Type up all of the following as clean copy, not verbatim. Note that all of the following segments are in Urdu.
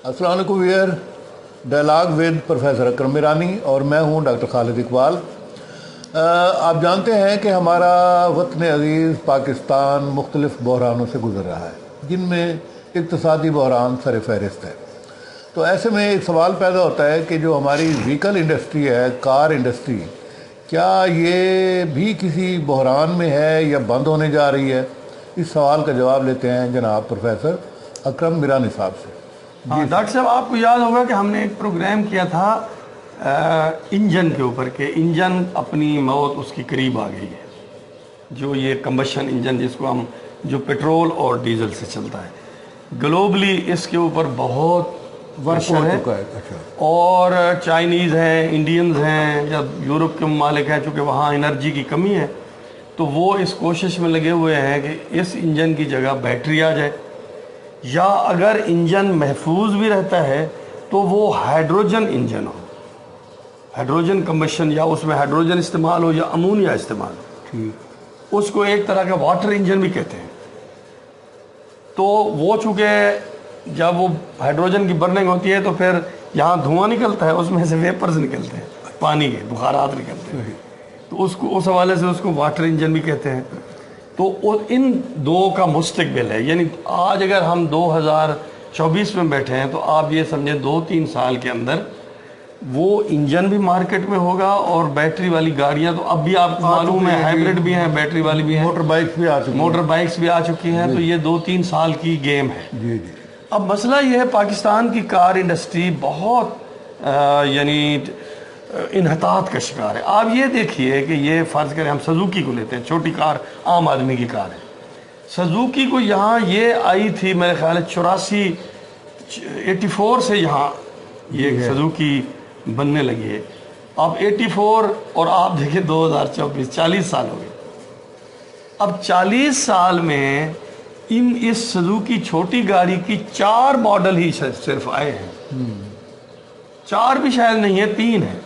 السلام علیکم ویئر ڈائلاگ ود پروفیسر اکرم میرانی اور میں ہوں ڈاکٹر خالد اقبال۔ آپ جانتے ہیں کہ ہمارا وطن عزیز پاکستان مختلف بحرانوں سے گزر رہا ہے، جن میں اقتصادی بحران سر فہرست ہے۔ تو ایسے میں ایک سوال پیدا ہوتا ہے کہ جو ہماری وہیکل انڈسٹری ہے، کار انڈسٹری، کیا یہ بھی کسی بحران میں ہے یا بند ہونے جا رہی ہے؟ اس سوال کا جواب لیتے ہیں جناب پروفیسر اکرم میرانی صاحب سے۔ ڈاکٹر صاحب، آپ کو یاد ہوگا کہ ہم نے ایک پروگرام کیا تھا انجن کے اوپر کہ انجن اپنی موت اس کی قریب آ گئی ہے، جو یہ کمبشن انجن جس کو ہم جو پیٹرول اور ڈیزل سے چلتا ہے، گلوبلی اس کے اوپر بہت ورک ہو چکا ہے، اور چائنیز ہیں، انڈینز ہیں یا یورپ کے ممالک ہیں، چونکہ وہاں انرجی کی کمی ہے تو وہ اس کوشش میں لگے ہوئے ہیں کہ اس انجن کی جگہ بیٹری آ جائے، یا اگر انجن محفوظ بھی رہتا ہے تو وہ ہائیڈروجن انجن ہو، ہائیڈروجن کمبشن، یا اس میں ہائیڈروجن استعمال ہو یا امونیا استعمال ہو۔ اس کو ایک طرح کا واٹر انجن بھی کہتے ہیں۔ تو وہ چونکہ جب وہ ہائیڈروجن کی برننگ ہوتی ہے تو پھر یہاں دھواں نکلتا ہے، اس میں سے ویپرز نکلتے ہیں، پانی کے بخارات نکلتے ہیں، تو اس حوالے سے اس کو واٹر انجن بھی کہتے ہیں۔ تو ان دو کا مستقبل ہے، یعنی آج اگر ہم 2024 میں بیٹھے ہیں تو آپ یہ سمجھیں 2-3 سال کے اندر وہ انجن بھی مارکیٹ میں ہوگا، اور بیٹری والی گاڑیاں تو اب بھی آپ کو معلوم ہے ہائیبرڈ بھی ہیں، بیٹری والی بھی ہیں، موٹر بائکس بھی آ چکی ہیں۔ تو یہ 2-3 سال کی گیم ہے۔ اب مسئلہ یہ ہے، پاکستان کی کار انڈسٹری بہت یعنی انحطاط کا شکار ہے۔ آپ یہ دیکھیے کہ یہ فرض کریں ہم سزوکی کو لیتے ہیں، چھوٹی کار، عام آدمی کی کار ہے۔ سزوکی کو یہاں یہ آئی تھی میرے خیال ہے 84 سے یہاں یہ سزوکی بننے لگی ہے۔ اب 84 اور آپ دیکھیں 2024، 40 سال ہو گئے۔ اب 40 سال میں اس سزوکی چھوٹی گاڑی کی 4 ماڈل ہی صرف آئے ہیں، 4 بھی شاید نہیں ہے، 3 ہیں۔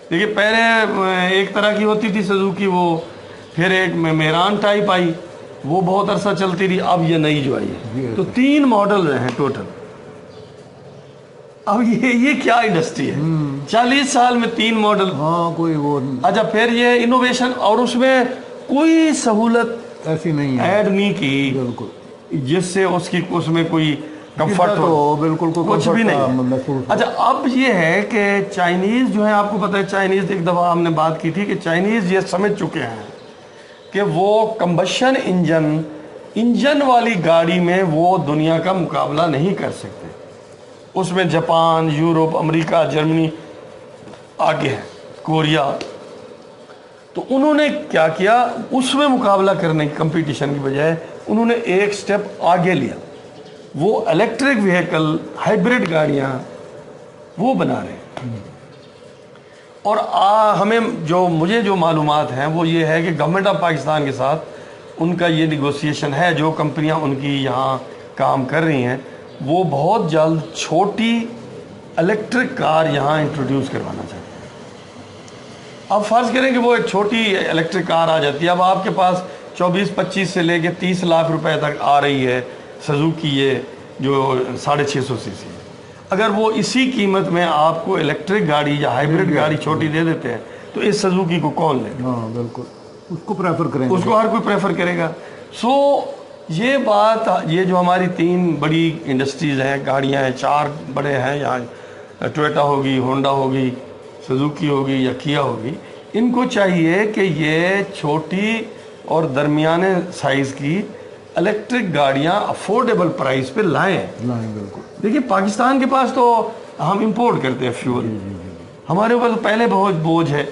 دیکھیے پہلے ایک طرح کی ہوتی تھی سزوکی، وہ پھر ایک میران ٹائپ آئی، وہ بہت عرصہ چلتی رہی، اب یہ نئی جو آئی ہے، تو 3 ماڈل ہیں ٹوٹل۔ اب یہ کیا انڈسٹری ہے؟ 40 سال میں 3 ماڈل، کوئی وہ اچھا پھر یہ انوویشن، اور اس میں کوئی سہولت ایسی نہیں ایڈ نہیں کی بالکل جس سے اس میں کوئی کمفرٹ ہو، بالکل کچھ بھی نہیں۔ اچھا اب یہ ہے کہ چائنیز جو ہے، آپ کو پتہ ہے چائنیز، ایک دفعہ ہم نے بات کی تھی کہ چائنیز یہ سمجھ چکے ہیں کہ وہ کمبشن انجن والی گاڑی میں وہ دنیا کا مقابلہ نہیں کر سکتے۔ اس میں جاپان، یورپ، امریکہ، جرمنی آگے ہے، کوریا۔ تو انہوں نے کیا کیا، اس میں مقابلہ کرنے کی کمپٹیشن کی بجائے انہوں نے ایک سٹیپ آگے لیا، وہ الیکٹرک وہیکل، ہائیبرڈ گاڑیاں وہ بنا رہے ہیں۔ اور مجھے جو معلومات ہیں وہ یہ ہے کہ گورنمنٹ آف پاکستان کے ساتھ ان کا یہ نیگوسیشن ہے، جو کمپنیاں ان کی یہاں کام کر رہی ہیں وہ بہت جلد چھوٹی الیکٹرک کار یہاں انٹروڈیوس کروانا چاہتے ہیں۔ اب فرض کریں کہ وہ ایک چھوٹی الیکٹرک کار آ جاتی ہے، اب آپ کے پاس 24-25 سے لے کے 30 لاکھ روپے تک آ رہی ہے سزوکی، یہ جو 650 سی سی، اگر وہ اسی قیمت میں آپ کو الیکٹرک گاڑی یا ہائیبرڈ گاڑی چھوٹی دے دیتے ہیں تو اس سزوکی کو کون لے گا؟ بالکل اس کو پریفر کریں گے، اس کو ہر کوئی پریفر کرے گا۔ یہ بات، یہ جو ہماری 3 بڑی انڈسٹریز ہیں، گاڑیاں ہیں، 4 بڑے ہیں یہاں، ٹویوٹا ہوگی، ہونڈا ہوگی، سزوکی ہوگی یا کیا ہوگی، ان کو چاہیے کہ یہ چھوٹی اور درمیانے سائز کی الیکٹرک گاڑیاں افورڈیبل پرائز پہ لائیں۔ بالکل دیکھیے پاکستان کے پاس تو ہم امپورٹ کرتے ہیں فیول، ہمارے اوپر تو پہلے بہت بوجھ ہے۔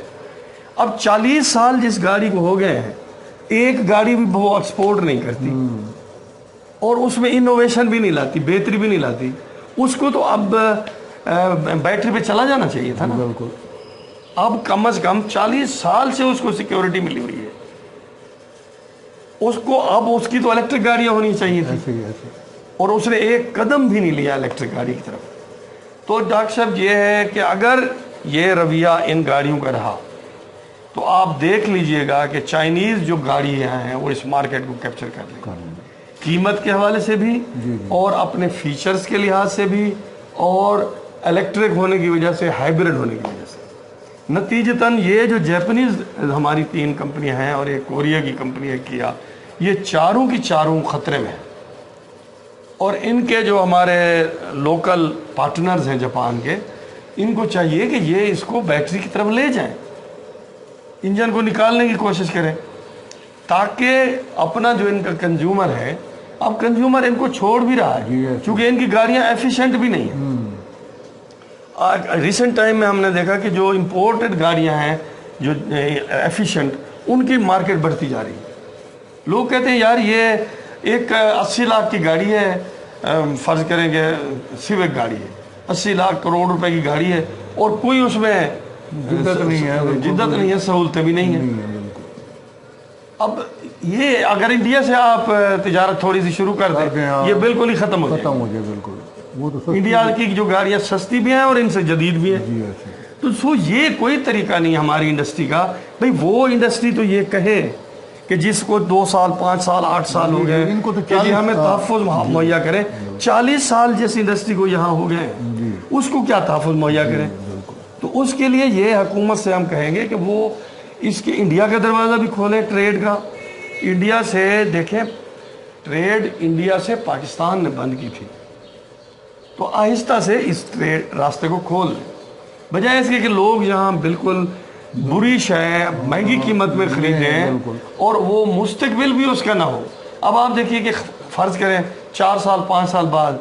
اب 40 سال جس گاڑی کو ہو گئے ہیں، ایک گاڑی بھی وہ ایکسپورٹ نہیں کرتی، اور اس میں انوویشن بھی نہیں لاتی، بہتری بھی نہیں لاتی۔ اس کو تو اب بیٹری پہ چلا جانا چاہیے تھا نا۔ بالکل اب کم از کم 40 سال سے اس کو سیکیورٹی ملی ہوئی ہے، اس کو اب اس کی تو الیکٹرک گاڑیاں ہونی چاہیے تھی، اور اس نے ایک قدم بھی نہیں لیا الیکٹرک گاڑی کی طرف۔ تو ڈاکٹر صاحب یہ ہے کہ اگر یہ رویہ ان گاڑیوں کا رہا تو آپ دیکھ لیجئے گا کہ چائنیز جو گاڑیاں ہیں وہ اس مارکیٹ کو کیپچر کر لیں گے، قیمت کے حوالے سے بھی اور اپنے فیچرز کے لحاظ سے بھی اور الیکٹرک ہونے کی وجہ سے، ہائیبرڈ ہونے کی وجہ سے، نتیجتاً یہ جو جیپنیز ہماری 3 کمپنیاں ہیں اور ایک کوریا کی کمپنی ہے کیا، یہ چاروں کی چاروں خطرے میں ہیں۔ اور ان کے جو ہمارے لوکل پارٹنرز ہیں جاپان کے، ان کو چاہیے کہ یہ اس کو بیٹری کی طرف لے جائیں، انجن کو نکالنے کی کوشش کریں، تاکہ اپنا جو ان کا کنزیومر ہے، اب کنزیومر ان کو چھوڑ بھی رہا ہے چونکہ ان کی گاڑیاں ایفیشینٹ بھی نہیں ہیں۔ ریسنٹ ٹائم میں ہم نے دیکھا کہ جو امپورٹڈ گاڑیاں ہیں جو ایفیشینٹ، ان کی مارکیٹ بڑھتی جا رہی ہے۔ لوگ کہتے ہیں یار یہ ایک 80 لاکھ کی گاڑی ہے، فرض کریں کہ سیوک گاڑی ہے، 80 لاکھ کروڑ روپے کی گاڑی ہے، اور کوئی اس میں جدت نہیں ہے، سہولتیں بھی نہیں ہیں۔ اب یہ اگر انڈیا سے آپ تجارت تھوڑی سی شروع کر دیں، یہ بالکل ہی ختم ہو جائے بالکل۔ انڈیا کی جو گاڑیاں سستی بھی ہیں اور ان سے جدید بھی ہیں، تو یہ کوئی طریقہ نہیں ہماری انڈسٹری کا۔ بھئی وہ انڈسٹری تو یہ کہے کہ جس کو 2 سال 5 سال 8 سال ہو گئے کہ جی ہمیں تحفظ مہیا کریں، 40 سال جس انڈسٹری کو یہاں ہو گئے اس کو کیا تحفظ مہیا کریں؟ تو اس کے لیے یہ حکومت سے ہم کہیں گے کہ وہ اس کے انڈیا کا دروازہ بھی کھولیں ٹریڈ کا۔ انڈیا سے دیکھیں، ٹریڈ انڈیا سے پاکستان نے بند کی تھی، تو آہستہ سے اس ٹریڈ راستے کو کھول لیں، بجائے اس کے کہ لوگ یہاں بالکل بری شے مہنگی قیمت میں خریدیں اور وہ مستقبل بھی اس کا نہ ہو۔ اب آپ دیکھیے کہ فرض کریں 4 سال 5 سال بعد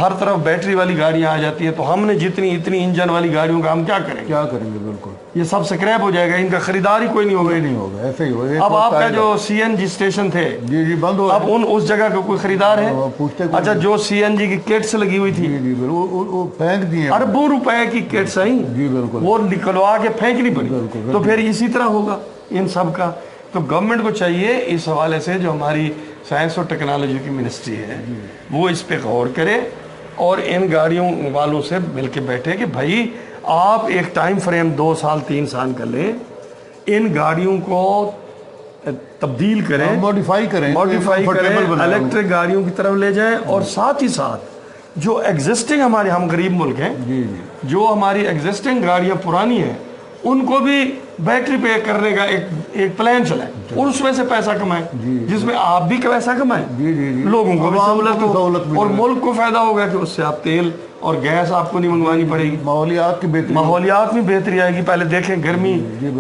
ہر طرف بیٹری والی گاڑیاں آ جاتی ہیں، تو ہم نے اتنی انجن والی گاڑیوں کا ہم کیا کریں گے؟ بالکل یہ سب سکریپ ہو جائے گا، ان کا خریدار ہی کوئی نہیں ہوگا، ایسے ہی ہوگا۔ اب آپ کا جو CNG اسٹیشن تھے بند ہو، اب اس جگہ کا کوئی خریدار ہے؟ اچھا، جو CNG کی کٹس لگی ہوئی تھی پھینک دیے، اربوں روپے کی کٹس آئیں، وہ نکلوا کے پھینکنی پڑی، تو پھر اسی طرح ہوگا ان سب کا۔ تو گورنمنٹ کو چاہیے اس حوالے سے جو ہماری سائنس اور ٹیکنالوجی کی منسٹری ہے وہ اس پہ غور کرے اور ان گاڑیوں والوں سے مل کے بیٹھے کہ بھائی آپ ایک ٹائم فریم 2 سال 3 سال کا لیں، ان گاڑیوں کو تبدیل کریں، ماڈیفائی کریں، الیکٹرک گاڑیوں کی طرف لے جائیں، اور ساتھ ہی ساتھ جو ایگزسٹنگ ہمارے ہم غریب ملک ہیں، جو ہماری ایگزسٹنگ گاڑیاں پرانی ہیں ان کو بھی بیٹری پہ کرنے کا ایک پلان چلائیں اور اس میں سے پیسہ کمائیں، جس میں آپ بھی پیسہ کمائیں، لوگوں کو بھی سہولت ہو اور ملک کو فائدہ ہوگا کہ اس سے آپ تیل اور گیس آپ کو نہیں منگوانی پڑے گی، ماحولیات میں بہتری آئے گی۔ پہلے دیکھیں گرمی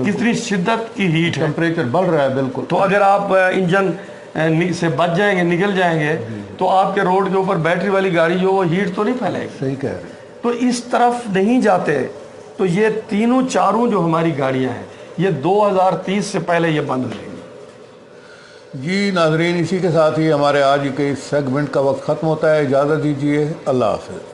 کتنی شدت کی ہیٹ ہے، ٹیمپریچر بڑھ رہا ہے بالکل، تو اگر آپ انجن سے بچ جائیں گے، نکل جائیں گے، تو آپ کے روڈ کے اوپر بیٹری والی گاڑی جو وہ ہیٹ تو نہیں پھیلائے گی۔ صحیح کہہ رہے ہیں۔ تو اس طرف نہیں جاتے، تو یہ تینوں چاروں جو ہماری گاڑیاں ہیں یہ 2030 سے پہلے یہ بند ہو جائیں گی۔ جی ناظرین، اسی کے ساتھ ہی ہمارے آج کے اس سیگمنٹ کا وقت ختم ہوتا ہے، اجازت دیجیے، اللہ حافظ۔